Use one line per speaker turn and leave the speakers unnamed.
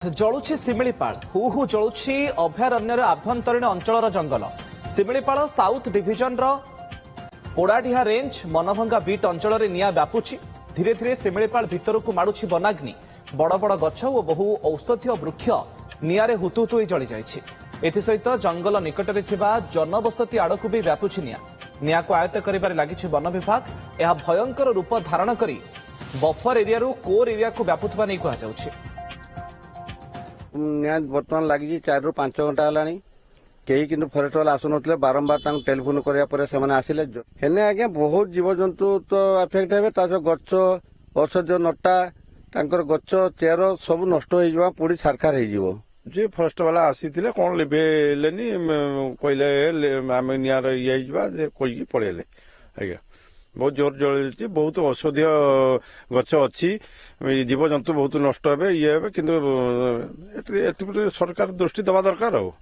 जलुछि शिमिलीपाल हु हु जलुछि अभयारण्यर आभ्यंतरीण अंचलर जंगल Similipal south division Podadhiya range Manbhanga beat अंचल निया व्यापुछि धीरे धीरे शिमिलीपाल भितरकू माडुछि वनाग्नि बड़ बड़ गछ और बहु औषधीय वृक्ष निआरे हुतुहुतु होई जଳି ଯାଇଛି एथिसहित जंगल निकटरे थिबा जनबसति आड़कू भी व्यापुछि निया को आयत्त करिबारे लागिछि वन विभाग यह भयंकर रूप धारण करी बफर एरिया कोर एरिया को व्यापुथबा नै कहा जाउछि।
निया बर्तमान लगी 4 ରୁ 5 घंटा है कई कि फरेस्ट वाला आसुन बारंबार टेलीफोन करने आसिले हेने आज्ञा बहुत जीवजंतु तो अफेक्ट हे गच औषधीय नटा गच चेर सब नष्ट हो पोड़ी सारखार हो
जे फरेस्ट वाला आसी कौन लिभेलेनी कहले आम निआर ये कहीकि पड़ेले आज्ञा बहुत जोर जल बहुत औषधीय गच अच्छी जीवजंतु बहुत नष्ट हे ये कि सरकार दृष्टि दवा दरकार।